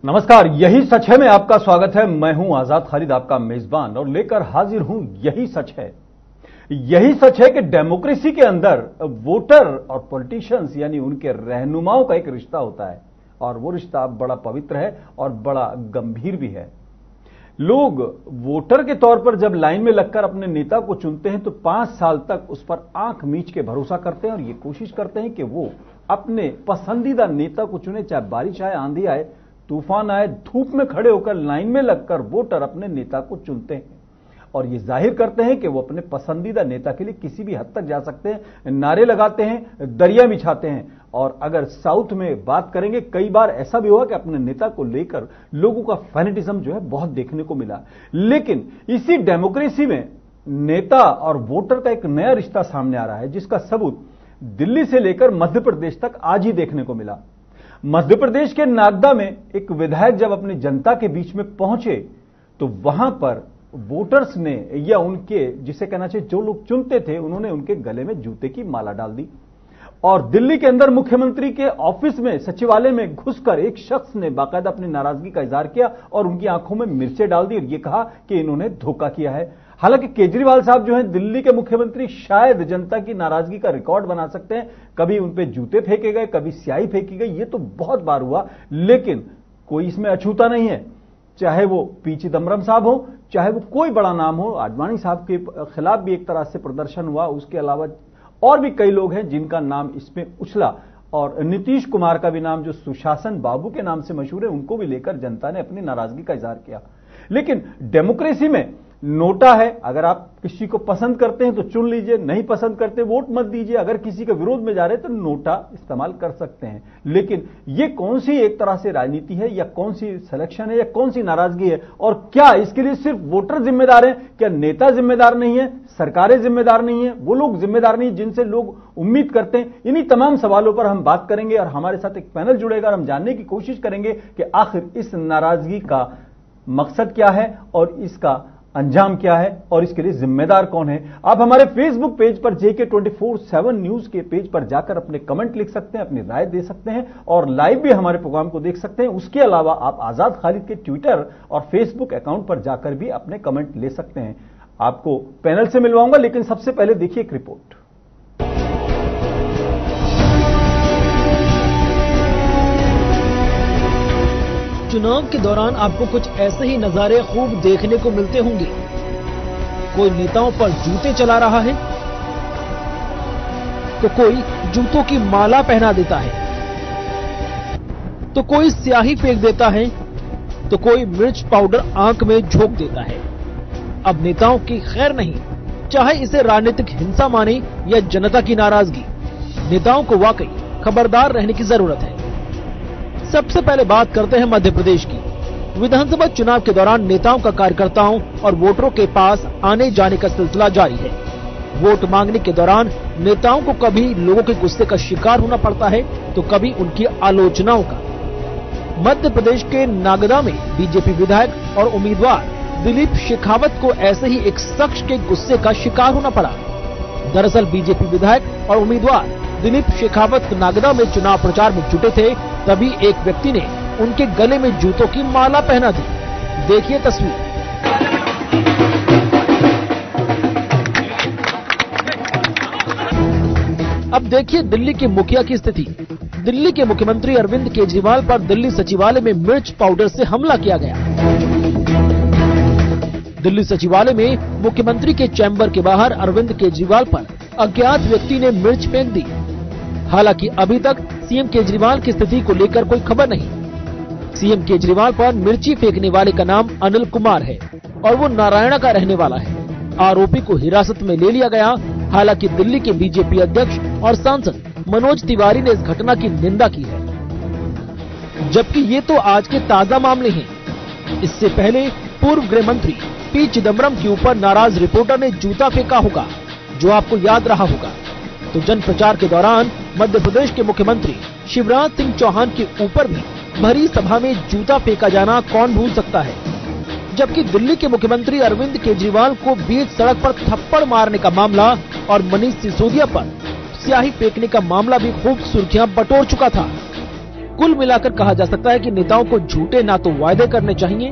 नमस्कार, यही सच है में आपका स्वागत है। मैं हूं आजाद खालिद, आपका मेजबान, और लेकर हाजिर हूं यही सच है। यही सच है कि डेमोक्रेसी के अंदर वोटर और पॉलिटिशियंस यानी उनके रहनुमाओं का एक रिश्ता होता है, और वो रिश्ता बड़ा पवित्र है और बड़ा गंभीर भी है। लोग वोटर के तौर पर जब लाइन में लगकर अपने नेता को चुनते हैं तो 5 साल तक उस पर आंख मीच के भरोसा करते हैं और ये कोशिश करते हैं कि वो अपने पसंदीदा नेता को चुने, चाहे बारिश आए, आंधी आए, तूफान आए, धूप में खड़े होकर लाइन में लगकर वोटर अपने नेता को चुनते हैं और ये जाहिर करते हैं कि वो अपने पसंदीदा नेता के लिए किसी भी हद तक जा सकते हैं, नारे लगाते हैं, दरिया बिछाते हैं। और अगर साउथ में बात करेंगे, कई बार ऐसा भी हुआ कि अपने नेता को लेकर लोगों का फैनेटिज्म जो है बहुत देखने को मिला। लेकिन इसी डेमोक्रेसी में नेता और वोटर का एक नया रिश्ता सामने आ रहा है, जिसका सबूत दिल्ली से लेकर मध्य प्रदेश तक आज ही देखने को मिला। मध्य प्रदेश के नागदा में एक विधायक जब अपनी जनता के बीच में पहुंचे तो वहां पर वोटर्स ने, या उनके जिसे कहना चाहिए जो लोग चुनते थे, उन्होंने उनके गले में जूते की माला डाल दी। और दिल्ली के अंदर मुख्यमंत्री के ऑफिस में, सचिवालय में घुसकर एक शख्स ने बाकायदा अपनी नाराजगी का इजहार किया और उनकी आंखों में मिर्चें डाल दी और यह कहा कि इन्होंने धोखा किया है। हालांकि केजरीवाल साहब जो हैं दिल्ली के मुख्यमंत्री, शायद जनता की नाराजगी का रिकॉर्ड बना सकते हैं। कभी उन पे जूते फेंके गए, कभी स्याही फेंकी गई, ये तो बहुत बार हुआ, लेकिन कोई इसमें अछूता नहीं है। चाहे वो पी चिदम्बरम साहब हो, चाहे वो कोई बड़ा नाम हो, आडवाणी साहब के खिलाफ भी एक तरह से प्रदर्शन हुआ, उसके अलावा और भी कई लोग हैं जिनका नाम इसमें उछला, और नीतीश कुमार का भी नाम जो सुशासन बाबू के नाम से मशहूर है, उनको भी लेकर जनता ने अपनी नाराजगी का इजहार किया। लेकिन डेमोक्रेसी में नोटा है, अगर आप किसी को पसंद करते हैं तो चुन लीजिए, नहीं पसंद करते वोट मत दीजिए, अगर किसी के विरोध में जा रहे हैं तो नोटा इस्तेमाल कर सकते हैं। लेकिन ये कौन सी एक तरह से राजनीति है, या कौन सी सिलेक्शन है, या कौन सी नाराजगी है, और क्या इसके लिए सिर्फ वोटर जिम्मेदार हैं? क्या नेता जिम्मेदार नहीं है, सरकारें जिम्मेदार नहीं है, वो लोग जिम्मेदार नहीं जिनसे लोग उम्मीद करते हैं? इन्हीं तमाम सवालों पर हम बात करेंगे और हमारे साथ एक पैनल जुड़ेगा और हम जानने की कोशिश करेंगे कि आखिर इस नाराजगी का मकसद क्या है और इसका अंजाम क्या है और इसके लिए जिम्मेदार कौन है। आप हमारे फेसबुक पेज पर JK 24/7 न्यूज के पेज पर जाकर अपने कमेंट लिख सकते हैं, अपनी राय दे सकते हैं और लाइव भी हमारे प्रोग्राम को देख सकते हैं। उसके अलावा आप आजाद खालिद के ट्विटर और फेसबुक अकाउंट पर जाकर भी अपने कमेंट ले सकते हैं। आपको पैनल से मिलवाऊंगा, लेकिन सबसे पहले देखिए एक रिपोर्ट। चुनाव के दौरान आपको कुछ ऐसे ही नजारे खूब देखने को मिलते होंगे। कोई नेताओं पर जूते चला रहा है तो कोई जूतों की माला पहना देता है, तो कोई स्याही फेंक देता है, तो कोई मिर्च पाउडर आंख में झोंक देता है। अब नेताओं की खैर नहीं, चाहे इसे राजनीतिक हिंसा माने या जनता की नाराजगी, नेताओं को वाकई खबरदार रहने की जरूरत है। सबसे पहले बात करते हैं मध्य प्रदेश की। विधानसभा चुनाव के दौरान नेताओं का कार्यकर्ताओं और वोटरों के पास आने जाने का सिलसिला जारी है। वोट मांगने के दौरान नेताओं को कभी लोगों के गुस्से का शिकार होना पड़ता है तो कभी उनकी आलोचनाओं का। मध्य प्रदेश के नागदा में बीजेपी विधायक और उम्मीदवार दिलीप शेखावत को ऐसे ही एक शख्स के गुस्से का शिकार होना पड़ा। दरअसल बीजेपी विधायक और उम्मीदवार दिलीप शेखावत नागदा में चुनाव प्रचार में जुटे थे, तभी एक व्यक्ति ने उनके गले में जूतों की माला पहना दी। देखिए तस्वीर। अब देखिए दिल्ली के मुखिया की स्थिति। दिल्ली के मुख्यमंत्री अरविंद केजरीवाल पर दिल्ली सचिवालय में मिर्च पाउडर से हमला किया गया। दिल्ली सचिवालय में मुख्यमंत्री के चैम्बर के बाहर अरविंद केजरीवाल पर अज्ञात व्यक्ति ने मिर्च फेंक दी। हालांकि अभी तक सीएम केजरीवाल की स्थिति को लेकर कोई खबर नहीं। सीएम केजरीवाल पर मिर्ची फेंकने वाले का नाम अनिल कुमार है और वो नारायणा का रहने वाला है। आरोपी को हिरासत में ले लिया गया। हालांकि दिल्ली के बीजेपी अध्यक्ष और सांसद मनोज तिवारी ने इस घटना की निंदा की है, जबकि ये तो आज के ताजा मामले हैं। इससे पहले पूर्व गृह मंत्री पी चिदम्बरम के ऊपर नाराज रिपोर्टर ने जूता फेंका होगा, जो आपको याद रहा होगा। तो जन प्रचार के दौरान मध्य प्रदेश के मुख्यमंत्री शिवराज सिंह चौहान के ऊपर भी भरी सभा में जूता फेंका जाना कौन भूल सकता है। जबकि दिल्ली के मुख्यमंत्री अरविंद केजरीवाल को बीच सड़क पर थप्पड़ मारने का मामला और मनीष सिसोदिया पर स्याही फेंकने का मामला भी खूब सुर्खियां बटोर चुका था। कुल मिलाकर कहा जा सकता है कि नेताओं को झूठे ना तो वायदे करने चाहिए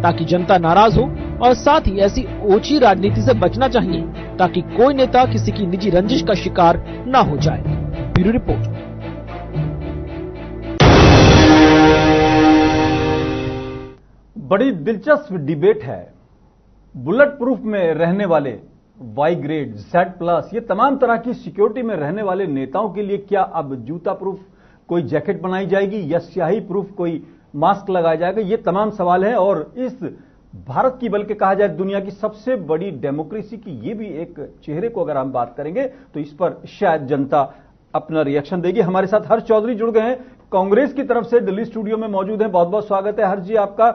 ताकि जनता नाराज हो, और साथ ही ऐसी ओछी राजनीति से बचना चाहिए ताकि कोई नेता किसी की निजी रंजिश का शिकार न हो जाए। Bureau report. बड़ी दिलचस्प डिबेट है। बुलेट प्रूफ में रहने वाले वाई ग्रेड, Z+, ये तमाम तरह की सिक्योरिटी में रहने वाले नेताओं के लिए क्या अब जूता प्रूफ कोई जैकेट बनाई जाएगी या स्याही प्रूफ कोई मास्क लगाया जाएगा? ये तमाम सवाल हैं और इस भारत की, बल्कि कहा जाए दुनिया की सबसे बड़ी डेमोक्रेसी की ये भी एक चेहरे को अगर हम बात करेंगे तो इस पर शायद जनता अपना रिएक्शन देगी। हमारे साथ हर्ष चौधरी जुड़ गए हैं, कांग्रेस की तरफ से दिल्ली स्टूडियो में मौजूद हैं। बहुत बहुत स्वागत है हर्ष जी आपका।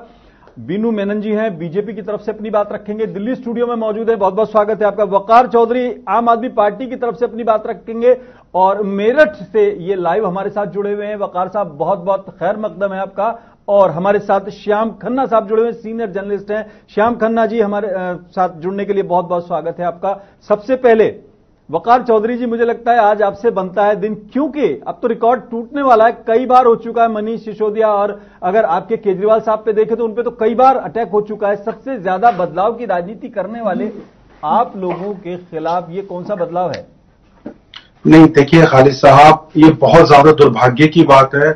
बीनू मेनन जी हैं, बीजेपी की तरफ से अपनी बात रखेंगे, दिल्ली स्टूडियो में मौजूद है। बहुत बहुत स्वागत है आपका। वकार चौधरी आम आदमी पार्टी की तरफ से अपनी बात रखेंगे और मेरठ से ये लाइव हमारे साथ जुड़े हुए हैं। वकार साहब बहुत बहुत खैर मकदम है आपका। और हमारे साथ श्याम खन्ना साहब जुड़े हुए हैं, सीनियर जर्नलिस्ट हैं। श्याम खन्ना जी हमारे साथ जुड़ने के लिए बहुत बहुत स्वागत है आपका। सबसे पहले वकार चौधरी जी, मुझे लगता है आज आपसे बनता है दिन, क्योंकि अब तो रिकॉर्ड टूटने वाला है। कई बार हो चुका है मनीष सिसोदिया, और अगर आपके केजरीवाल साहब पे देखें तो उनपे तो कई बार अटैक हो चुका है। सबसे ज्यादा बदलाव की राजनीति करने वाले आप लोगों के खिलाफ ये कौन सा बदलाव है? नहीं, देखिए खालिद साहब, ये बहुत ज्यादा दुर्भाग्य की बात है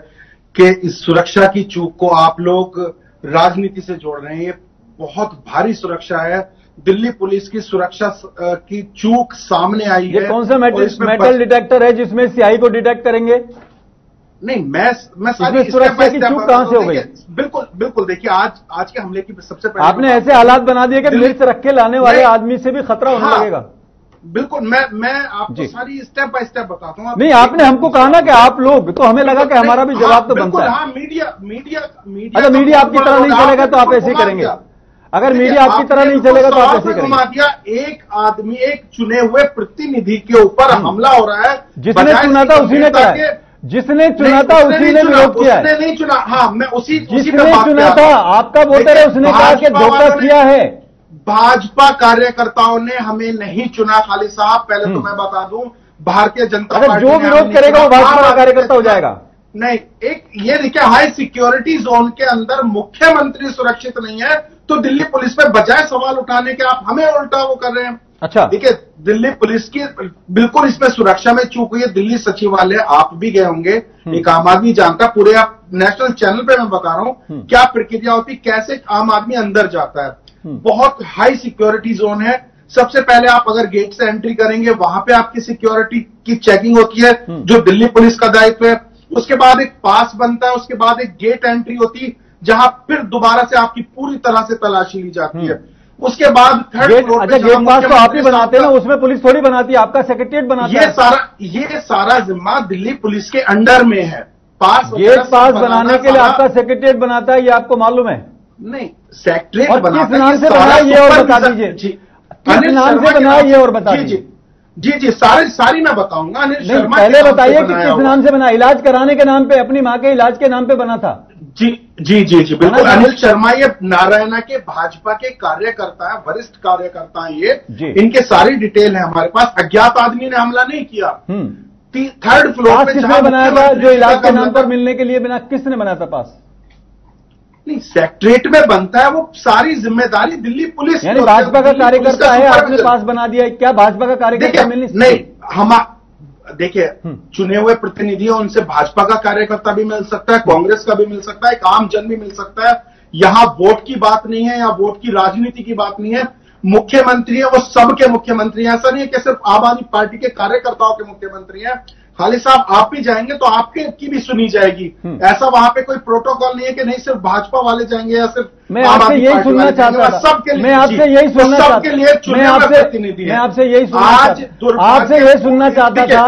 कि इस सुरक्षा की चूक को आप लोग राजनीति से जोड़ रहे हैं। ये बहुत भारी सुरक्षा है। दिल्ली पुलिस की सुरक्षा की चूक सामने आई है। ये कौन सा मेटल डिटेक्टर है जिसमें स्याही को डिटेक्ट करेंगे? नहीं, मैं सारी सुरक्षा की चूक कहां से हो गई? बिल्कुल बिल्कुल। देखिए आज के हमले की सबसे पहले आपने ऐसे हालात बना दिए कि मिर्च रख के लाने वाले आदमी से भी खतरा होने लगेगा। बिल्कुल, मैं आपको सारी स्टेप बाय स्टेप बताता हूँ। नहीं, आपने हमको कहा ना कि आप लोग, तो हमें लगा कि हमारा भी जवाब तो बनता है। हाँ, मीडिया अच्छा, मीडिया आपकी तरह नहीं चलेगा तो आप ऐसे ही करेंगे। अगर मीडिया आपकी तरह नहीं चलेगा तो आप ऐसे करेंगे। एक आदमी, एक चुने हुए प्रतिनिधि के ऊपर हमला हो रहा है। जिसने चुना था उसी ने कहा, जिसने चुना था उसी ने विरोध किया है। नहीं चुना, हाँ, मैं उसी जिसने चुना था आपका वोटर है, उसने कहा कि धोखा किया है। भाजपा कार्यकर्ताओं ने हमें नहीं चुना खालिद साहब। पहले तो मैं बता दूं, भारतीय जनता पार्टी जो विरोध करेगा वो भाजपा का कार्यकर्ता हो जाएगा। नहीं, एक ये देखिए, हाई सिक्योरिटी जोन के अंदर मुख्यमंत्री सुरक्षित नहीं है तो दिल्ली पुलिस पे बजाय सवाल उठाने के आप हमें उल्टा वो कर रहे हैं। अच्छा, देखिए, दिल्ली पुलिस की बिल्कुल इसमें सुरक्षा में चूक हुई है। दिल्ली सचिवालय आप भी गए होंगे, एक आम आदमी जानता, पूरे आप नेशनल चैनल पे मैं बता रहा हूं क्या प्रक्रिया होती, कैसे आम आदमी अंदर जाता है। बहुत हाई सिक्योरिटी जोन है। सबसे पहले आप अगर गेट से एंट्री करेंगे वहां पे आपकी सिक्योरिटी की चेकिंग होती है, जो दिल्ली पुलिस का दायित्व है। उसके बाद एक पास बनता है, उसके बाद एक गेट एंट्री होती है जहां फिर दोबारा से आपकी पूरी तरह से तलाशी ली जाती है। उसके बाद थर्ड फ्लोर पे गेट पास तो आप ही बनाते हैं ना, उसमें पुलिस थोड़ी बनाती है, आपका सेक्रेटरिएट बनाता है। ये सारा जिम्मा दिल्ली पुलिस के अंडर में है। गेट पास बनाने के लिए आपका सेक्रेटरिएट बनाता है, ये आपको मालूम है? नहीं, सेक्रेटरिएट बनाता है। किस नाम से बना ये और बता दीजिए, किस नाम से बना ये और बता दीजिए। जी, सारी मैं बताऊंगा। अनिल शर्मा, पहले बताइए कि किस नाम से बना? इलाज कराने के नाम पे, अपनी मां के इलाज के नाम पे बना था। जी बिल्कुल। अनिल शर्मा ये नारायणा के भाजपा के कार्यकर्ता है, वरिष्ठ कार्यकर्ता है ये। इनके सारी डिटेल है हमारे पास। अज्ञात आदमी ने हमला नहीं किया। थर्ड फ्लोर पे किसने बनाया था? जो इलाज के नाम पर मिलने के लिए बना, किसने बनाया था पास? नहीं, सेक्रेटरिएट में बनता है, वो सारी जिम्मेदारी दिल्ली पुलिस। यानी भाजपा का कार्यकर्ता है, आपने पास बना दिया। क्या भाजपा का कार्यकर्ता मिलने? नहीं, हम देखिए, चुने हुए प्रतिनिधि हैं, उनसे भाजपा का कार्यकर्ता भी मिल सकता है, कांग्रेस का भी मिल सकता है, एक आम जन भी मिल सकता है। यहां वोट की बात नहीं है, यहां वोट की राजनीति की बात नहीं है। मुख्यमंत्री है वो सबके मुख्यमंत्री हैं। ऐसा नहीं है कि सिर्फ आम आदमी पार्टी के कार्यकर्ताओं के मुख्यमंत्री हैं। खालिद साहब, आप भी जाएंगे तो आपके की भी सुनी जाएगी। ऐसा वहां पे कोई प्रोटोकॉल नहीं है कि नहीं सिर्फ भाजपा वाले जाएंगे या सिर्फ मैं आपसे यही सुनना चाहता था। सबके लिए, मैं आपसे यही सुनना सबके लिए चुने हुए प्रतिनिधि। मैं आपसे यही सुनना चाहता था।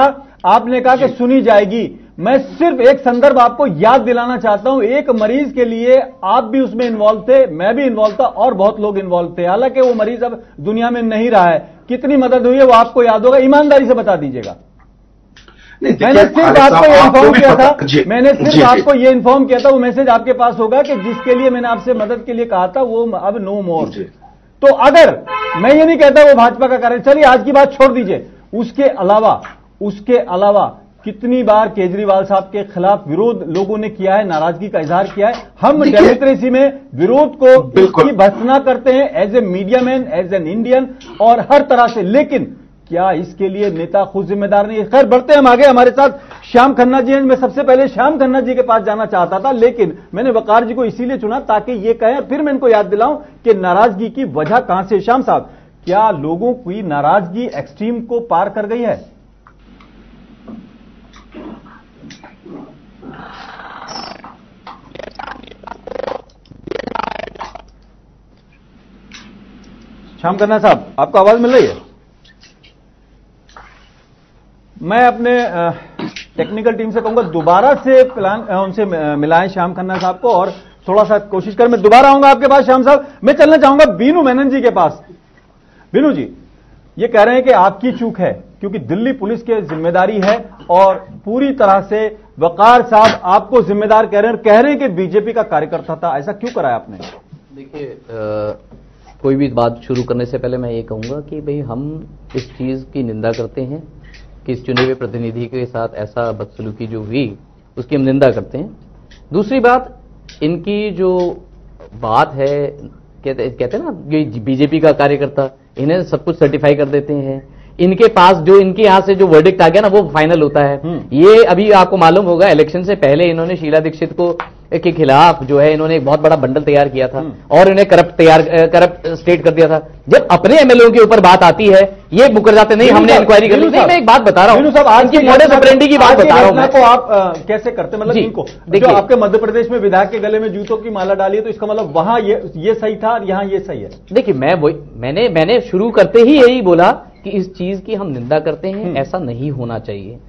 आपने कहा कि सुनी जाएगी। मैं सिर्फ एक संदर्भ आपको याद दिलाना चाहता हूं। एक मरीज के लिए आप भी उसमें इन्वॉल्व थे, मैं भी इन्वॉल्व था और बहुत लोग इन्वॉल्व थे। हालांकि वो मरीज अब दुनिया में नहीं रहा है। कितनी मदद हुई है वो आपको याद होगा, ईमानदारी से बता दीजिएगा। मैंने सिर्फ आपको ये इन्फॉर्म किया था, मैंने सिर्फ आपको ये इन्फॉर्म किया था, वो मैसेज आपके पास होगा कि जिसके लिए मैंने आपसे मदद के लिए कहा था वो अब नो मोर। तो अगर मैं ये नहीं कहता वो भाजपा का कार्य, चलिए आज की बात छोड़ दीजिए। उसके अलावा कितनी बार केजरीवाल साहब के खिलाफ विरोध लोगों ने किया है, नाराजगी का इजहार किया है। हम डेमोक्रेसी में विरोध को की भर्त्सना करते हैं as a media man, as an Indian और हर तरह से, लेकिन क्या इसके लिए नेता खुद जिम्मेदार नहीं है? खैर बढ़ते हम आगे। हमारे साथ श्याम खन्ना जी हैं। मैं सबसे पहले श्याम खन्ना जी के पास जाना चाहता था, लेकिन मैंने वकार जी को इसीलिए चुना ताकि ये कहें, फिर मैं इनको याद दिलाऊं कि नाराजगी की वजह कहां से। श्याम साहब, क्या लोगों की नाराजगी एक्सट्रीम को पार कर गई है? श्याम खन्ना साहब, आपको आवाज मिल रही है? मैं अपने टेक्निकल टीम से कहूंगा दोबारा से उनसे मिलाएं श्याम खन्ना साहब को और थोड़ा सा कोशिश कर। मैं दोबारा आऊंगा आपके पास श्याम साहब। मैं चलना चाहूंगा बीनू मेनन जी के पास। बीनू जी, ये कह रहे हैं कि आपकी चूक है क्योंकि दिल्ली पुलिस की जिम्मेदारी है और पूरी तरह से वकार साहब आपको जिम्मेदार कह रहे हैं कि बीजेपी का कार्यकर्ता था। ऐसा क्यों कराया आपने? देखिए, कोई भी बात शुरू करने से पहले मैं ये कहूंगा कि भाई हम इस चीज की निंदा करते हैं कि इस चुने हुए प्रतिनिधि के साथ ऐसा बदसलूकी जो हुई उसकी हम निंदा करते हैं। दूसरी बात, इनकी जो बात है, कहते हैं ना, ये बीजेपी का कार्यकर्ता, इन्हें सब कुछ सर्टिफाई कर देते हैं। इनके पास जो इनके यहां से जो वर्डिक्ट आ गया ना वो फाइनल होता है। ये अभी आपको मालूम होगा इलेक्शन से पहले इन्होंने शीला दीक्षित को के खिलाफ जो है इन्होंने एक बहुत बड़ा बंडल तैयार किया था और इन्हें करप्ट स्टेट कर दिया था। जब अपने एमएलए के ऊपर बात आती है ये मुकर जाते नहीं, हमने इंक्वायरी कर ली। मैं एक बात बता रहा हूं, इनकी मॉडस ऑपरेंडी की बात बता रहा हूं। को आप कैसे करते, मतलब इनको जो आपके मध्य प्रदेश में विधायक के गले में जूतों की माला डाली है तो इसका मतलब वहां ये सही था और यहां ये सही है? देखिए, मैंने शुरू करते ही यही बोला कि इस चीज की हम निंदा करते हैं, ऐसा नहीं होना चाहिए।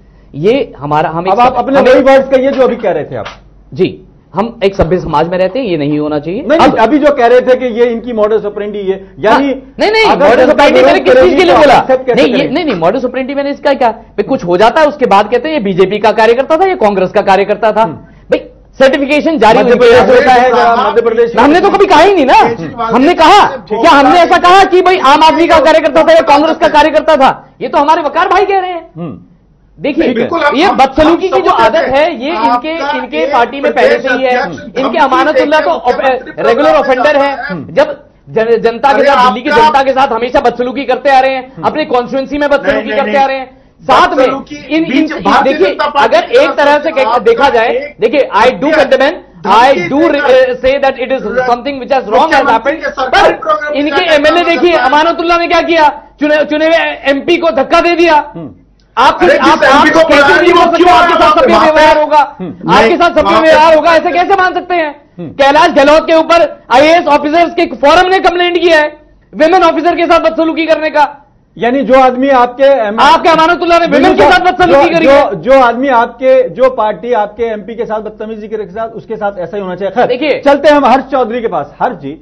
ये हमारा अब आप अपने वही वर्ड्स कहिए जो अभी कह रहे थे आप। जी, हम एक सभ्य समाज में रहते हैं, ये नहीं होना चाहिए। नहीं, अभी जो कह रहे थे कि ये इनकी मॉडस ऑपरेंडी है, यानी नहीं मॉडस ऑपरेंडी मैंने किस चीज के लिए बोला? नहीं मॉडस ऑपरेंडी मैंने इसका क्या, कुछ हो जाता है उसके बाद कहते हैं ये बीजेपी का कार्यकर्ता था, ये कांग्रेस का कार्यकर्ता था। भाई सर्टिफिकेशन जारी होता है मध्य प्रदेश में, हमने तो कभी कहा ही नहीं ना। हमने कहा क्या, हमने ऐसा कहा कि भाई आम आदमी का कार्यकर्ता था या कांग्रेस का कार्यकर्ता था? ये तो हमारे वकार भाई कह रहे हैं। देखिए, ये बदसलूकी की जो आदत है ये इनके पार्टी में पहले से ही है। इनके अमानतुल्लाह तो रेगुलर ऑफेंडर है। जब जनता के साथ, दिल्ली की जनता के साथ हमेशा बदसलूकी करते आ रहे हैं, अपने कॉन्स्टिट्यूंसी में बदसलूकी करते आ रहे हैं। साथ में देखिए, अगर एक तरह से देखा जाए, देखिए I do condemn, I do say that it is something which has wrong has happened, पर इनके एमएलए देखिए अमानतुल्लाह ने क्या किया, चुने हुए एमपी को धक्का दे दिया। आपको कैसे नहीं बोल सकते आपके साथ सभ्य व्यवहार होगा? आपके साथ सभ्य व्यवहार होगा ऐसे कैसे मान सकते हैं? कैलाश गहलोत के ऊपर आईएएस ऑफिसर्स के फोरम ने कंप्लेंट किया है विमेन ऑफिसर के साथ बदसलूकी करने का। यानी जो आदमी आपके अमानतुल्लाह ने विमेन के साथ बदतमीजी करी है, जो आदमी आपके, जो पार्टी आपके एमपी के साथ बदतमीजी के साथ, उसके साथ ऐसा ही होना चाहिए। देखिए, चलते हैं हम हर्ष चौधरी के पास। हर्ष जी,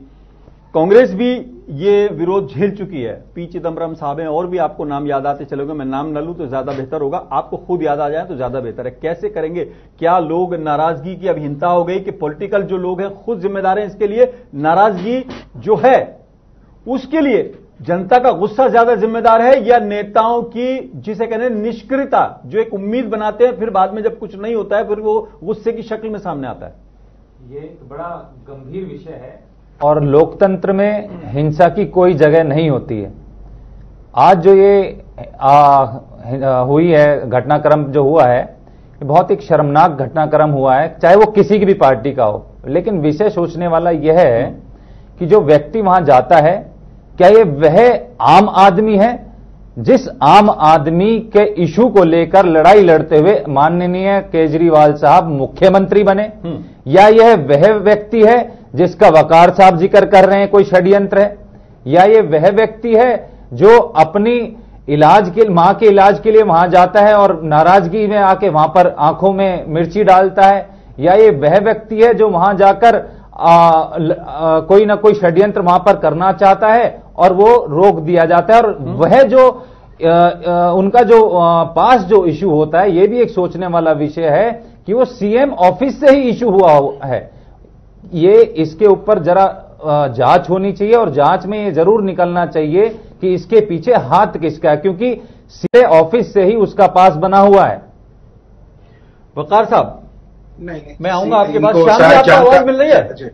कांग्रेस भी ये विरोध झेल चुकी है। पी चिदम्बरम साहब हैं, और भी आपको नाम याद आते चलोगे, मैं नाम न लूं तो ज्यादा बेहतर होगा, आपको खुद याद आ जाए तो ज्यादा बेहतर है। कैसे करेंगे? क्या लोग नाराजगी की अभिहिंता हो गई कि पॉलिटिकल जो लोग हैं खुद जिम्मेदार हैं इसके लिए? नाराजगी जो है उसके लिए जनता का गुस्सा ज्यादा जिम्मेदार है या नेताओं की, जिसे कहते हैं निष्क्रियता, जो एक उम्मीद बनाते हैं फिर बाद में जब कुछ नहीं होता है फिर वो गुस्से की शक्ल में सामने आता है? ये एक बड़ा गंभीर विषय है और लोकतंत्र में हिंसा की कोई जगह नहीं होती है। आज जो ये हुई है घटनाक्रम जो हुआ है, बहुत एक शर्मनाक घटनाक्रम हुआ है, चाहे वो किसी की भी पार्टी का हो। लेकिन विषय सोचने वाला यह है कि जो व्यक्ति वहां जाता है, क्या ये वह आम आदमी है जिस आम आदमी के इशू को लेकर लड़ाई लड़ते हुए माननीय केजरीवाल साहब मुख्यमंत्री बने, या यह वह व्यक्ति है जिसका वकार साहब जिक्र कर रहे हैं कोई षड्यंत्र है, या ये वह व्यक्ति है जो अपनी मां के इलाज के लिए वहां जाता है और नाराजगी में आके वहां पर आंखों में मिर्ची डालता है, या ये वह व्यक्ति है जो वहां जाकर कोई ना कोई षड्यंत्र वहां पर करना चाहता है और वो रोक दिया जाता है। और वह जो उनका जो पास जो इशू होता है, ये भी एक सोचने वाला विषय है कि वो सीएम ऑफिस से ही इशू हुआ है। ये इसके ऊपर जरा जांच होनी चाहिए और जांच में ये जरूर निकलना चाहिए कि इसके पीछे हाथ किसका है, क्योंकि सीधे ऑफिस से ही उसका पास बना हुआ है। वकार साहब, नहीं मैं आऊंगा आपके पास। श्याम जी, आपको आवाज मिल रही है?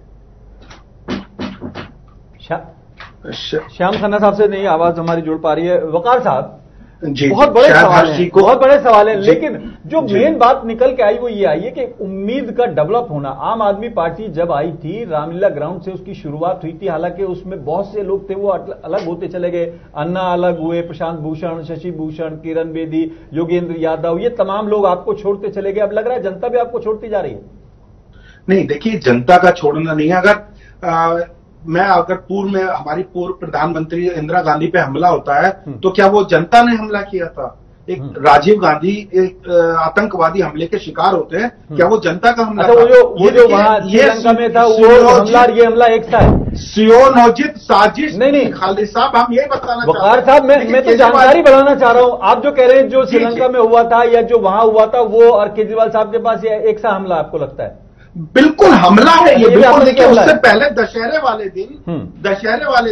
श्याम खन्ना साहब से नहीं आवाज हमारी जुड़ पा रही है। वकार साहब, बहुत बड़े सवाल हैं, बहुत बड़े सवाल हैं, लेकिन जो मेन बात निकल के आई वो ये आई है कि उम्मीद का डेवलप होना। आम आदमी पार्टी जब आई थी, रामलीला ग्राउंड से उसकी शुरुआत हुई थी, हालांकि उसमें बहुत से लोग थे वो अलग होते चले गए। अन्ना अलग हुए, प्रशांत भूषण, शशि भूषण, किरण बेदी, योगेंद्र यादव, ये तमाम लोग आपको छोड़ते चले गए। अब लग रहा है जनता भी आपको छोड़ती जा रही है। नहीं, देखिए, जनता का छोड़ना नहीं है। अगर पूर्व में हमारी पूर्व प्रधानमंत्री इंदिरा गांधी पे हमला होता है तो क्या वो जनता ने हमला किया था? एक राजीव गांधी एक आतंकवादी हमले के शिकार होते हैं, क्या वो जनता का हमला था? वो जो वहां श्रीलंका में था वो हमला, ये हमला एक सा है, सुयोजित साजिश। नहीं खालिद साहब, हम यही बताना चाहते हैं। वकार साहब, मैं तो जानकारी बढ़ाना चाह रहा हूं। आप जो कह रहे हैं जो श्रीलंका में हुआ था या जो वहां हुआ था, वो और केजरीवाल साहब के पास ये एक सा हमला आपको लगता है? बिल्कुल हमला है ये, बिल्कुल। देखिए, उससे पहले दशहरे वाले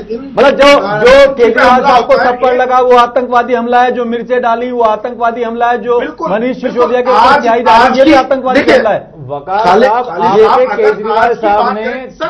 दिन मतलब जो केजरीवाल साहब को थप्पड़ लगा वो आतंकवादी हमला है, जो मिर्चें डाली वो आतंकवादी हमला है, जो मनीष सिसोदिया के ऊपर स्याही डाली ये भी आतंकवादी हमला है। वकार साहब, केजरीवाल साहब ने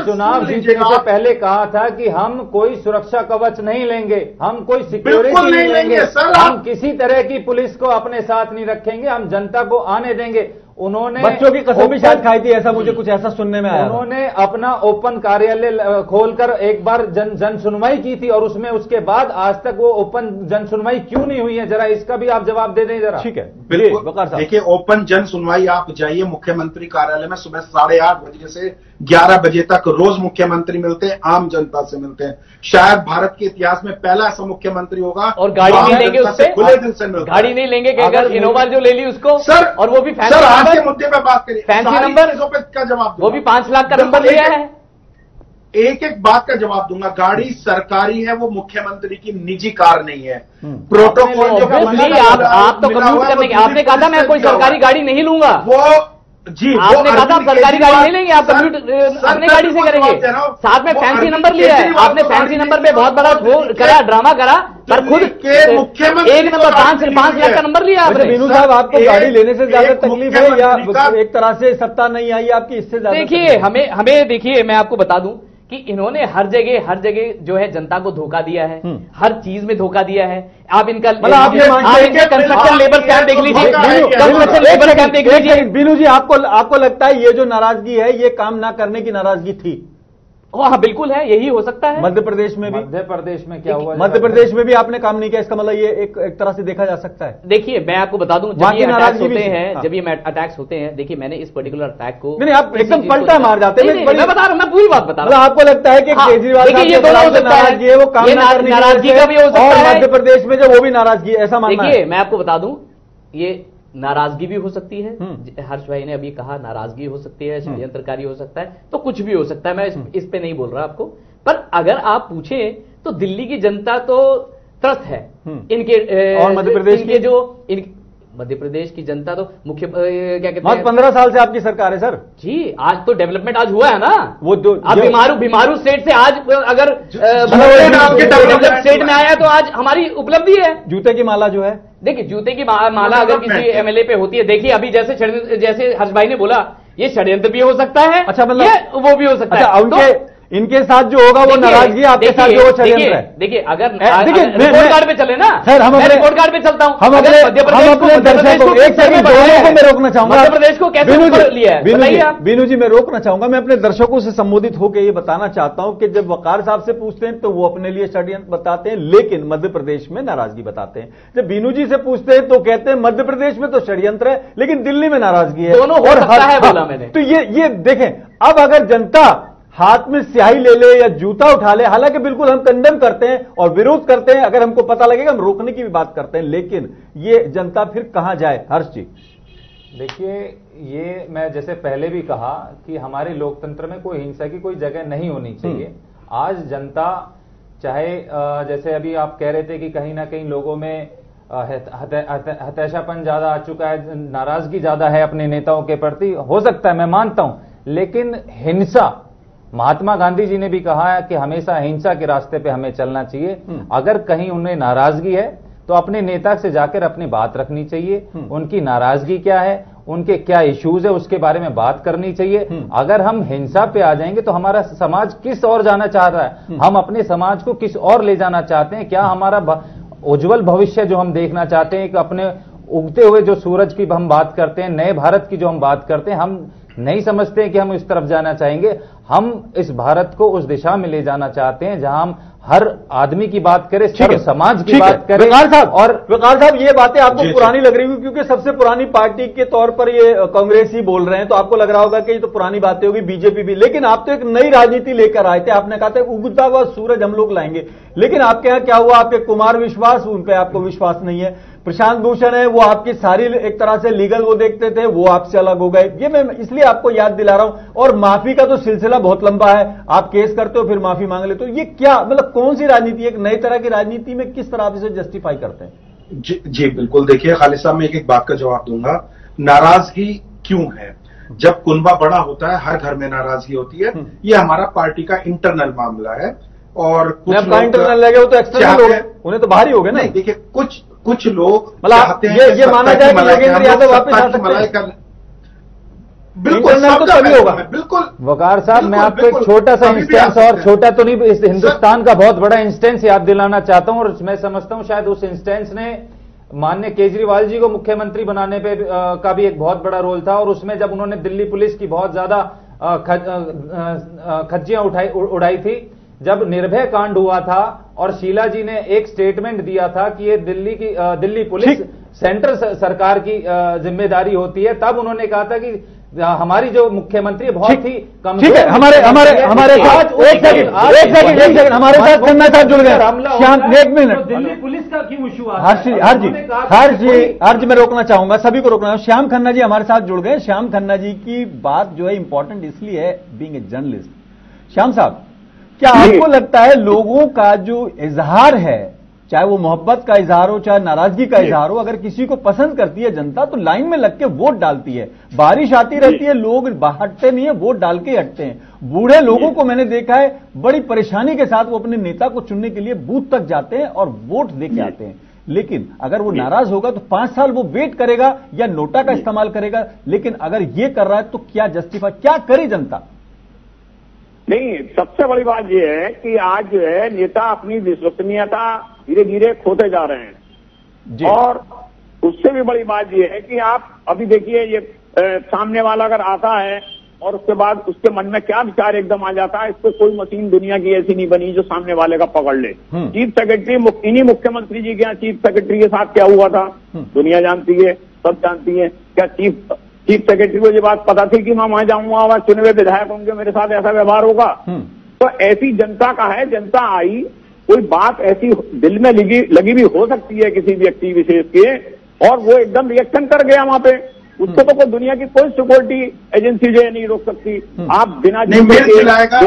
चुनाव जीतने से पहले कहा था कि हम कोई सुरक्षा कवच नहीं लेंगे, हम कोई सिक्योरिटी नहीं लेंगे, हम किसी तरह की पुलिस को अपने साथ नहीं रखेंगे, हम जनता को आने देंगे। उन्होंने बच्चों की कसम भी शायद खाई थी, ऐसा मुझे कुछ ऐसा सुनने में आया। उन्होंने अपना ओपन कार्यालय खोलकर एक बार जन सुनवाई की थी और उसमें उसके बाद आज तक वो ओपन जन सुनवाई क्यों नहीं हुई है? जरा इसका भी आप जवाब दे दें जरा। ठीक है, बिल्कुल। देखिए, ओपन जन सुनवाई आप जाइए मुख्यमंत्री कार्यालय में, सुबह 8:30 बजे से 11 बजे तक रोज मुख्यमंत्री मिलते हैं, आम जनता से मिलते हैं। शायद भारत के इतिहास में पहला ऐसा मुख्यमंत्री होगा। और गाड़ी नहीं लेंगे उससे, खुले दिल से मिलता, गाड़ी नहीं लेंगे, अगर इनोवा जो ले ली उसको सर, और वो भी सर आज के मुद्दे पे बात करिए, फैंसी नंबर का जवाब, वो भी 5 लाख का नंबर लिया है। एक एक बात का जवाब दूंगा। गाड़ी सरकारी है, वो मुख्यमंत्री की निजी कार नहीं है। प्रोटोकॉल आप तो कम्यूट करने के, आपने कहा था मैं कोई सरकारी गाड़ी नहीं लूंगा, वो जी आपने कहा था सरकारी गाड़ी नहीं लेंगे, आप कम्यूट अपने गाड़ी से करेंगे। साथ में फैंसी नंबर लिया है आपने, फैंसी नंबर पे बहुत बड़ा करा, ड्रामा करा, पर खुद मुख्यमंत्री एक नंबर 5 लाख का नंबर लिया आपने। बीनू साहब, आपको गाड़ी लेने से ज्यादा तकलीफ है या एक तरह से सत्ता नहीं आई आपकी, इससे ज्यादा? देखिए, हमें देखिए, मैं आपको बता दूं कि इन्होंने हर जगह जो है जनता को धोखा दिया है, हर चीज में धोखा दिया है। आप इनका कंस्ट्रक्शन लेबर कैंप देख लीजिए, कंस्ट्रक्शन लेबर कैंप देख लीजिए। बीनू जी, आपको लगता है ये जो नाराजगी है ये काम ना करने की नाराजगी थी? हाँ, बिल्कुल है, यही हो सकता है। मध्य प्रदेश में भी, मध्य प्रदेश में क्या हुआ? मध्य प्रदेश में भी आपने काम नहीं किया, इसका मतलब ये एक तरह से देखा जा सकता है। देखिए, मैं आपको बता दूं, जब ये अटैक्स होते हैं, जब ये अटैक्स होते हैं, देखिए मैंने इस पर्टिकुलर अटैक को नहीं, आप एकदम पलटा मार जाते हैं। मैं बता रहा हूं, मैं पूरी बात बता रहा हूं। आपको लगता है कि केजरीवाल ये दोनों हो सकता है, वो काम नाराजगी का भी हो सकता है, मध्य प्रदेश में जो वो भी नाराजगी, ऐसा मानना है? देखिए, मैं आपको बता दूं, ये नाराजगी भी हो सकती है, हर्ष भाई ने अभी कहा नाराजगी हो सकती है, षड्यंत्रकारी हो सकता है, तो कुछ भी हो सकता है। मैं इस पे नहीं बोल रहा आपको, पर अगर आप पूछें तो दिल्ली की जनता तो त्रस्त है इनके, और मध्य प्रदेश के जो मध्य प्रदेश की जनता तो मुख्य क्या कहते हैं, 15 साल से आपकी सरकार है सर जी। आज तो डेवलपमेंट आज हुआ है ना, वो अब बीमारू स्टेट से आज अगर डेवलप स्टेट में आया तो आज हमारी उपलब्धि है। जूते की माला जो है, देखिए, जूते की माला अगर किसी एमएलए पे होती है, देखिए अभी जैसे हर्ष भाई ने बोला, ये षड्यंत्र भी हो सकता है। अच्छा, मतलब वो भी हो सकता है। उनके इनके साथ जो होगा वो नाराजगी, आपके साथ जो षड्यंत्र है। देखिए, अगर रिपोर्ट कार्ड पे चले ना, सर, हम अपने रिपोर्ट कार्ड पे चलता हूं, हम अपने दर्शकों को एक सेकंड मैं रोकना चाहूंगा। मध्य प्रदेश को कैसे लिया है? बीनू जी, मैं रोकना चाहूंगा। मैं अपने दर्शकों से संबोधित होकर ये बताना चाहता हूं कि जब वकार साहब से पूछते हैं तो वो अपने लिए षड्यंत्र बताते हैं, लेकिन मध्य प्रदेश में नाराजगी बताते हैं। जब बीनू जी से पूछते हैं तो कहते हैं मध्य प्रदेश में तो षड्यंत्र है लेकिन दिल्ली में नाराजगी है। दोनों हो सकता है, बोला मैंने। तो ये देखें, अब अगर जनता हाथ में स्याही ले ले या जूता उठा ले, हालांकि बिल्कुल हम कंडेम करते हैं और विरोध करते हैं, अगर हमको पता लगेगा हम रोकने की भी बात करते हैं, लेकिन ये जनता फिर कहां जाए? हर्ष जी, देखिए, ये मैं जैसे पहले भी कहा कि हमारे लोकतंत्र में कोई हिंसा की कोई जगह नहीं होनी चाहिए। आज जनता चाहे जैसे अभी आप कह रहे थे कि कहीं ना कहीं लोगों में हताशापन ज्यादा आ चुका है, नाराजगी ज्यादा है अपने नेताओं के प्रति, हो सकता है, मैं मानता हूं, लेकिन हिंसा, महात्मा गांधी जी ने भी कहा है कि हमेशा हिंसा के रास्ते पे हमें चलना चाहिए। अगर कहीं उन्हें नाराजगी है तो अपने नेता से जाकर अपनी बात रखनी चाहिए, उनकी नाराजगी क्या है, उनके क्या इश्यूज है उसके बारे में बात करनी चाहिए। अगर हम हिंसा पे आ जाएंगे तो हमारा समाज किस ओर जाना चाह रहा है, हम अपने समाज को किस ओर ले जाना चाहते हैं, क्या हमारा उज्जवल भविष्य जो हम देखना चाहते हैं, कि अपने उगते हुए जो सूरज की हम बात करते हैं, नए भारत की जो हम बात करते हैं, हम नहीं समझते हैं कि हम इस तरफ जाना चाहेंगे। हम इस भारत को उस दिशा में ले जाना चाहते हैं जहां हम हर आदमी की बात करें, सर्व समाज की बात करें। विकास साहब ये बातें आपको पुरानी लग रही होगी, क्योंकि सबसे पुरानी पार्टी के तौर पर ये कांग्रेस ही बोल रहे हैं, तो आपको लग रहा होगा कि ये तो पुरानी बातें होगी, बीजेपी भी। लेकिन आप तो एक नई राजनीति लेकर आए थे, आपने कहा था उगता हुआ सूरज हम लोग लाएंगे। लेकिन आपके यहां क्या हुआ, आपके कुमार विश्वास, उन पे आपको विश्वास नहीं है। प्रशांत भूषण है, वो आपकी सारी एक तरह से लीगल वो देखते थे, वो आपसे अलग हो गए। ये मैं इसलिए आपको याद दिला रहा हूं। और माफी का तो सिलसिला बहुत लंबा है, आप केस करते हो फिर माफी मांग लेते हो। ये क्या मतलब कौन सी राजनीति, एक नई तरह की राजनीति में किस तरह आप इसे जस्टिफाई करते हैं? जी बिल्कुल। देखिए खालिद साहब, मैं एक बात का जवाब दूंगा। नाराजगी क्यों है? जब कुनबा बड़ा होता है, हर घर में नाराजगी होती है। ये हमारा पार्टी का इंटरनल मामला है। और कुछ इंटरनल लगे हो तो एक्सटर्नल हो गए, उन्हें तो बाहर ही हो गए ना। देखिए कुछ लोग चाहते हैं ये माना जाए कि योगेंद्र यादव वापस आ सकते हैं। बिल्कुल तो तभी होगा। बिल्कुल वकार साहब, मैं आपको एक छोटा सा इंस्टेंस, और छोटा तो नहीं, इस हिंदुस्तान का बहुत बड़ा इंस्टेंस याद दिलाना चाहता हूं। और मैं समझता हूं शायद उस इंस्टेंस ने माननीय केजरीवाल जी को मुख्यमंत्री बनाने पे का भी एक बहुत बड़ा रोल था। और उसमें जब उन्होंने दिल्ली पुलिस की बहुत ज्यादा खज्जियां उड़ाई थी, जब निर्भय कांड हुआ था और शीला जी ने एक स्टेटमेंट दिया था कि ये दिल्ली पुलिस सेंट्रल सरकार की जिम्मेदारी होती है, तब उन्होंने कहा था कि हमारी जो मुख्यमंत्री बहुत ही कम। ठीक है, हमारे साथ एक सेकंड हमारे साथ खन्ना साहब जुड़ गए। श्याम, एक मिनट, दिल्ली पुलिस का क्यों इशू आ? हर जी मैं रोकना चाहूंगा, सभी को रोकना। श्याम खन्ना जी हमारे साथ जुड़ गए। श्याम खन्ना जी की बात जो है इंपॉर्टेंट इसलिए है, बीइंग ए जर्नलिस्ट। श्याम साहब, क्या आपको लगता है लोगों का जो इजहार है, चाहे वो मोहब्बत का इजहार हो चाहे नाराजगी का इजहार हो, अगर किसी को पसंद करती है जनता तो लाइन में लग के वोट डालती है। बारिश आती रहती है, लोग हटते नहीं है, वोट डाल के हटते हैं। बूढ़े लोगों को मैंने देखा है बड़ी परेशानी के साथ वो अपने नेता को चुनने के लिए बूथ तक जाते हैं और वोट देके आते हैं। लेकिन अगर वो नाराज होगा तो 5 साल वो वेट करेगा या नोटा का इस्तेमाल करेगा। लेकिन अगर ये कर रहा है तो क्या जस्टिफाई, क्या करे जनता? नहीं, सबसे बड़ी बात यह है कि आज जो है नेता अपनी विश्वसनीयता धीरे धीरे खोते जा रहे हैं। और उससे भी बड़ी बात यह है कि आप अभी देखिए, ये सामने वाला अगर आता है और उसके बाद उसके मन में क्या विचार एकदम आ जाता है, इस पर कोई मशीन दुनिया की ऐसी नहीं बनी जो सामने वाले का पकड़ ले। चीफ सेक्रेटरी, इन्हीं मुख्यमंत्री जी के यहाँ चीफ सेक्रेटरी के साथ क्या हुआ था दुनिया जानती है, सब जानती है। क्या चीफ सेक्रेटरी को ये बात पता थी कि मैं वहां जाऊंगा, वहां चुने हुए विधायक होंगे, मेरे साथ ऐसा व्यवहार होगा? तो ऐसी जनता का है, जनता आई, कोई बात ऐसी दिल में लगी भी हो सकती है किसी व्यक्ति विशेष के, और वो एकदम रिएक्शन कर गया वहां पे। उसको तो कोई दुनिया की कोई सिक्योरिटी एजेंसी जो है नहीं रोक सकती। आप बिना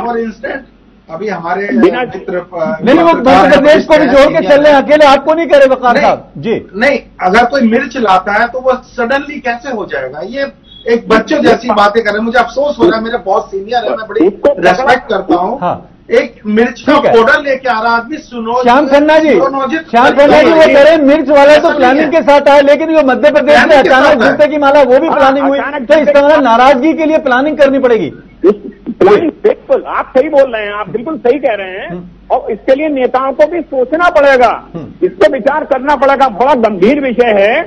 और इंस्टेंट अभी हमारे बिना नहीं, वो मध्य प्रदेश को भी जोड़ के चल रहे हैं, अकेले आपको नहीं करे वकार साहब जी। नहीं, अगर कोई मिर्च लाता है तो वो सडनली कैसे हो जाएगा? ये एक बच्चों जैसी बातें कर रहे हैं। मुझे अफसोस हो रहा है, मेरे बहुत सीनियर है, मैं बड़ी रेस्पेक्ट करता हूँ। एक मिर्च का पाउडर लेके आ रहा आदमी, सुनो श्याम खन्ना जी वो कह रहे मिर्च वाला तो प्लानिंग के साथ आया, लेकिन जो मध्य प्रदेश में अचानक जूते की माला वो भी प्लानिंग हुई, तो इस तरह नाराजगी के लिए प्लानिंग करनी पड़ेगी। प्लानिंग, बिल्कुल आप सही बोल रहे हैं, आप बिल्कुल सही कह रहे हैं। और इसके लिए नेताओं को भी सोचना पड़ेगा, इस पर विचार करना पड़ेगा। बड़ा गंभीर विषय है।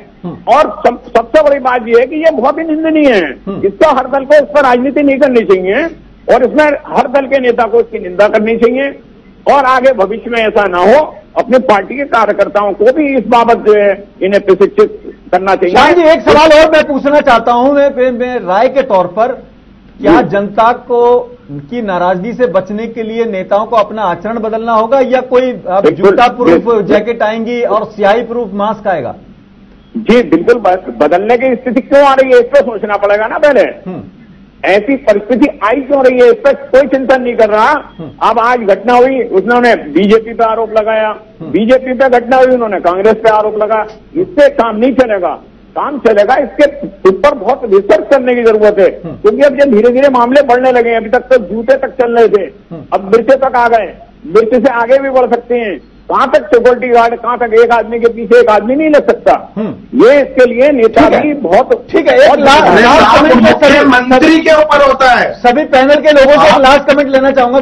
और सबसे बड़ी बात यह है कि यह बहुत ही निंदनीय है। इसका हर दल को इस पर राजनीति नहीं करनी चाहिए, और इसमें हर दल के नेता को इसकी निंदा करनी चाहिए। और आगे भविष्य में ऐसा ना हो, अपने पार्टी के कार्यकर्ताओं को भी इस बाबत जो है इन्हें प्रशिक्षित करना चाहिए। श्याम जी, एक सवाल और मैं पूछना चाहता हूं, मैं राय के तौर पर, क्या जनता को की नाराजगी से बचने के लिए नेताओं को अपना आचरण बदलना होगा, या कोई जूता प्रूफ जैकेट आएंगी और स्याही प्रूफ मास्क आएगा? जी बिल्कुल, बदलने की स्थिति क्यों आ रही है इस पर सोचना पड़ेगा ना पहले। ऐसी परिस्थिति आई क्यों रही है, इस पर कोई चिंतन नहीं कर रहा। अब आज घटना हुई, उन्होंने बीजेपी पे आरोप लगाया, बीजेपी पे घटना हुई, उन्होंने कांग्रेस पे आरोप लगाया। इससे काम नहीं चलेगा। काम चलेगा, इसके ऊपर बहुत रिसर्च करने की जरूरत है। क्योंकि अब जब धीरे धीरे मामले बढ़ने लगे, अभी तक तो जूते तक चल रहे थे, अब मिर्चे तक आ गए, मिर्च से आगे भी बढ़ सकते हैं। कहां तक सिक्योरिटी गार्ड, कहां तक एक आदमी के पीछे एक आदमी नहीं लग सकता। ये इसके लिए नेता भी बहुत ठीक है। एक लास्ट कमेंट मुख्यमंत्री के ऊपर होता है। सभी पैनल के लोगों से लास्ट कमेंट लेना चाहूंगा।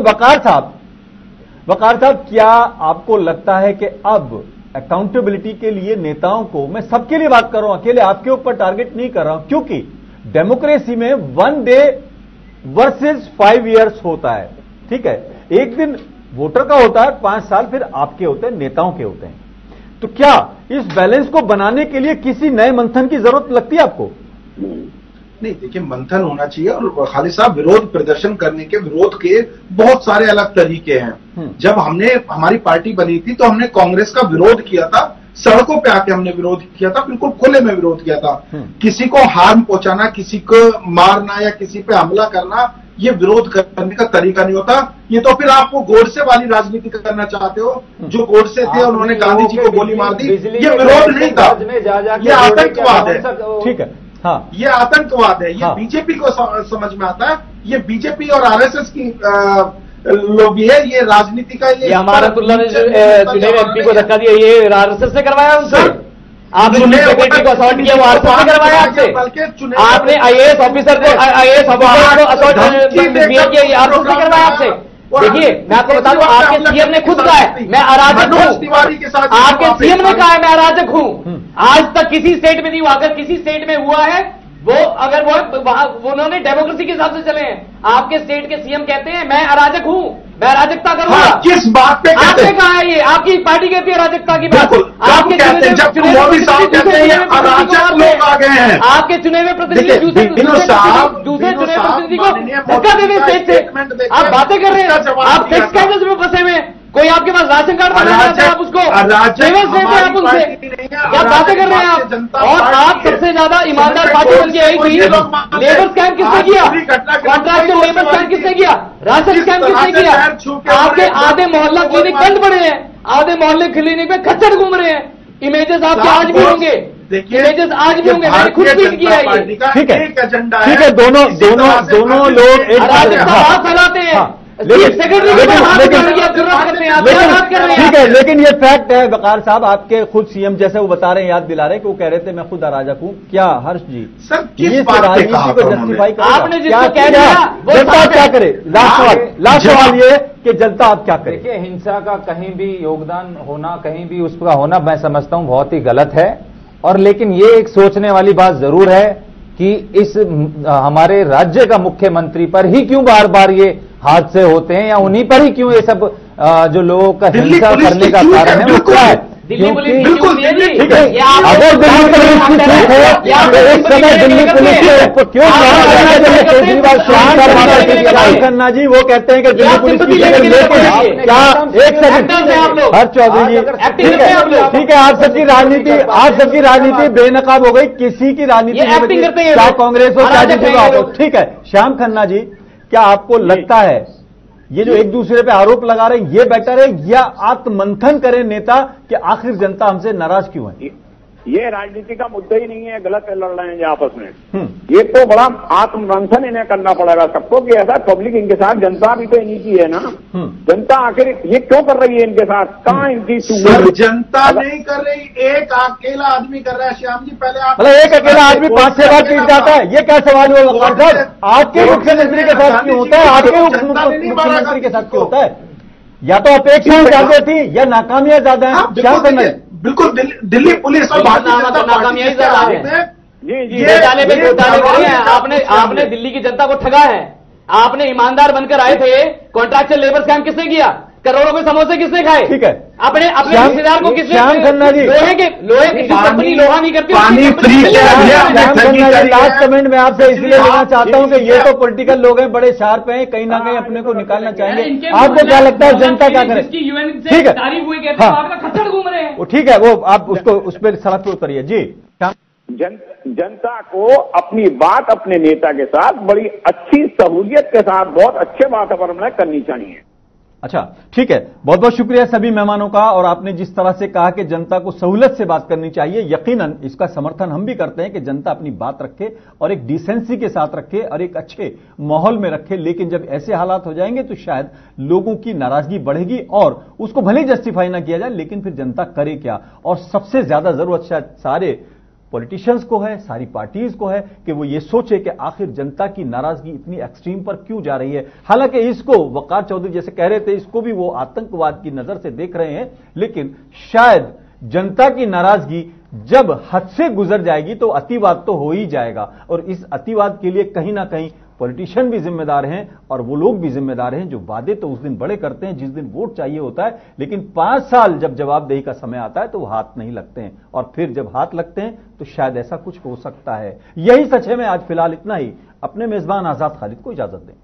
वकार साहब, क्या आपको लगता है कि अब अकाउंटेबिलिटी के लिए नेताओं को, मैं सबके लिए बात कर रहा हूं, अकेले आपके ऊपर टारगेट नहीं कर रहा हूं, क्योंकि डेमोक्रेसी में 1 डे वर्सेस 5 इयर्स होता है, ठीक है। एक दिन वोटर का होता है, 5 साल फिर आपके होते हैं, नेताओं के होते हैं। तो क्या इस बैलेंस को बनाने के लिए किसी नए मंथन की जरूरत लगती है आपको? नहीं, देखिए, मंथन होना चाहिए। और खालिद साहब, विरोध प्रदर्शन करने के, विरोध के बहुत सारे अलग तरीके हैं। जब हमारी पार्टी बनी थी तो हमने कांग्रेस का विरोध किया था, सड़कों पे आके हमने विरोध किया था, बिल्कुल खुले में विरोध किया था। किसी को हार्म पहुंचाना, किसी को मारना या किसी पे हमला करना, ये विरोध करने का तरीका नहीं होता। ये तो फिर आप वो गोडसे वाली राजनीति करना चाहते हो, जो गोडसे थे, उन्होंने गांधी जी को गोली मार दी। ये विरोध नहीं था, ये आतंकवाद है। ठीक है, हाँ, ये आतंकवाद है। ये बीजेपी को समझ में आता है। ये बीजेपी और आरएसएस की लोग भी है। ये राजनीति का ये हमारा तुल्ला ने चुने एमपी को धक्का दिया, ये आरएसएस से करवाया उनसे। आपने सेक्रेटरी को असॉल्ट किया, वो आरएसएस से करवाया आपसे। आपने आईएएस ऑफिसर को असॉल्ट किया, आरएसएस से करवाया आपसे। देखिए, मैं आपको बता दूं, आपके सीएम ने खुद कहा है मैं अराजक हूं। आपके सीएम ने कहा है मैं अराजक हूं। आज तक किसी स्टेट में नहीं हुआ। अगर किसी स्टेट में हुआ है वो, अगर वो उन्होंने डेमोक्रेसी के हिसाब से चले हैं। आपके स्टेट के सीएम कहते हैं मैं अराजक हूं, मैं अराजकता करूंगा। हाँ, किस बात पे आपने कहा है? ये आपकी पार्टी कहती है अराजकता की बात। आपके कहते हैं, जब मोदी साहब कहते हैं अराजक लोग आ गए हैं, आपके चुने हुए प्रतिनिधि दूसरे चुने प्रतिनिधि को धक्का दे दें स्टेज से। आप बातें कर रहे हैं, आप सेक्स स्कैंडल्स में फंसे हुए हैं। कोई आपके पास राशन कार्ड बनाना चाहता है, आप उसको फेमस देते हैं आप उनसे। क्या बातें कर रहे हैं आप? और आप सबसे ज्यादा ईमानदार पार्टी बन के आई थी। लेबर स्कैम किसने किया? कॉन्ट्रैक्चुअल लेबर स्कैम किसने किया? राशन स्कैम किसने किया? आपके आधे मोहल्ला क्लिनिक बंद पड़े हैं, आधे मोहल्ले क्लिनिक में खच्चर घूम रहे हैं। इमेजेस आपके आज भी होंगे, इमेजेस आज भी होंगे, मैंने खुद ट्वीट किया है ये। ठीक है, ठीक है, दोनों लोग एक बात फैलाते हैं। ठीक है, लेकिन ये फैक्ट है वकार साहब, आपके खुद सीएम जैसे वो बता रहे हैं, याद दिला रहे हैं कि वो कह रहे थे मैं खुद अराजक हूं। क्या हर्ष जी सर किस राजनीति को जस्टिफाई कर, आपने जिसको कह दिया जनता क्या करे? लास्ट सवाल ये कि जनता आप क्या करे? देखिए, हिंसा का कहीं भी योगदान होना, कहीं भी उसका होना, मैं समझता हूं बहुत ही गलत है। और लेकिन ये एक सोचने वाली बात जरूर है कि इस हमारे राज्य का मुख्यमंत्री पर ही क्यों बार बार ये हादसे होते हैं, या उन्हीं पर ही क्यों ये सब जो लोगों का हिंसा करने का कारण है वो क्या है? दिल्ली पुलिस बिल्कुल ठीक है, अगर दिल्ली पुलिस की चूक है तो एक समय दिल्ली पुलिस के ऊपर क्यों केजरीवाल खन्ना जी वो कहते हैं कि दिल्ली पुलिस की लेकिन क्या एक सेकंड हर्ष चौधरी जी, ठीक है, आप सबकी राजनीति बेनकाब हो गई, किसी की राजनीति क्या कांग्रेस हो क्या जीतू हो। ठीक है, श्याम खन्ना जी, क्या आपको लगता है ये जो एक दूसरे पे आरोप लगा रहे हैं ये बेटर है या आत्ममंथन करें नेता कि आखिर जनता हमसे नाराज क्यों है? ये राजनीति का मुद्दा ही नहीं है, गलत लड़ रहे हैं आपस में। ये तो बड़ा आत्ममंथन इन्हें करना पड़ेगा सबको कि ऐसा पब्लिक इनके साथ, जनता भी तो इन्हीं की है ना। जनता आखिर ये क्यों कर रही है इनके साथ? कहाँ इनकी जनता नहीं कर रही, एक अकेला आदमी कर रहा है। श्याम जी, पहले आप मतलब एक अकेला आदमी 5-6 बार पीट जाता है, ये क्या सवाल हुआ वकार साहब? आपके मुख्यमंत्री के साथ क्यों होता है? आपके मुख्यमंत्री के साथ क्यों होता है? या तो अपेक्षा ज्यादा थी या नाकामियां ज्यादा है? श्याम खन्ना बिल्कुल, दिल्ली पुलिस और भारतीय जनता पार्टी जी घोटाले पे घोटाले करे हैं आपने दिल्ली की जनता को ठगा है। आपने ईमानदार बनकर आए थे। कॉन्ट्रैक्चुअल लेबर स्कैम किसने किया? करोड़ों के समोसे किसने खाए? ठीक है, अपने रिश्तेदार को किसने? श्याम खन्ना जी, लोहे की कंपनी लोहा नहीं करती, पानी फ्री। लास्ट कमेंट में आपसे इसलिए लेना चाहता हूं कि ये तो पॉलिटिकल लोग हैं, बड़े शार्प हैं, कहीं ना कहीं अपने को निकालना चाहेंगे। आपको क्या लगता है जनता क्या करे? ठीक है, तारीफ हुई कहते हैं, आपका खच्चर घूम रहे हैं। ठीक है, वो आप उसको उस पर सड़क पे उतरिए जी। जनता को अपनी बात अपने नेता के साथ बड़ी अच्छी सहूलियत के साथ बहुत अच्छे वातावरण में करनी चाहिए। अच्छा, ठीक है। बहुत बहुत शुक्रिया सभी मेहमानों का। और आपने जिस तरह से कहा कि जनता को सहूलियत से बात करनी चाहिए, यकीनन इसका समर्थन हम भी करते हैं कि जनता अपनी बात रखे और एक डिसेंसी के साथ रखे और एक अच्छे माहौल में रखे। लेकिन जब ऐसे हालात हो जाएंगे तो शायद लोगों की नाराजगी बढ़ेगी और उसको भले जस्टिफाई ना किया जाए, लेकिन फिर जनता करे क्या। और सबसे ज्यादा जरूरत शायद सारे पॉलिटिशियंस को है, सारी पार्टीज को है कि वो ये सोचे कि आखिर जनता की नाराजगी इतनी एक्सट्रीम पर क्यों जा रही है। हालांकि इसको वकार चौधरी जैसे कह रहे थे, इसको भी वो आतंकवाद की नजर से देख रहे हैं, लेकिन शायद जनता की नाराजगी जब हद से गुजर जाएगी तो अतिवाद तो हो ही जाएगा। और इस अतिवाद के लिए कहीं ना कहीं पॉलिटिशियन भी जिम्मेदार हैं और वो लोग भी जिम्मेदार हैं जो वादे तो उस दिन बड़े करते हैं जिस दिन वोट चाहिए होता है, लेकिन 5 साल जब जवाबदेही का समय आता है तो वो हाथ नहीं लगते हैं। और फिर जब हाथ लगते हैं तो शायद ऐसा कुछ हो सकता है। यही सच है। मैं आज फिलहाल इतना ही। अपने मेजबान आजाद खालिद को इजाजत दें।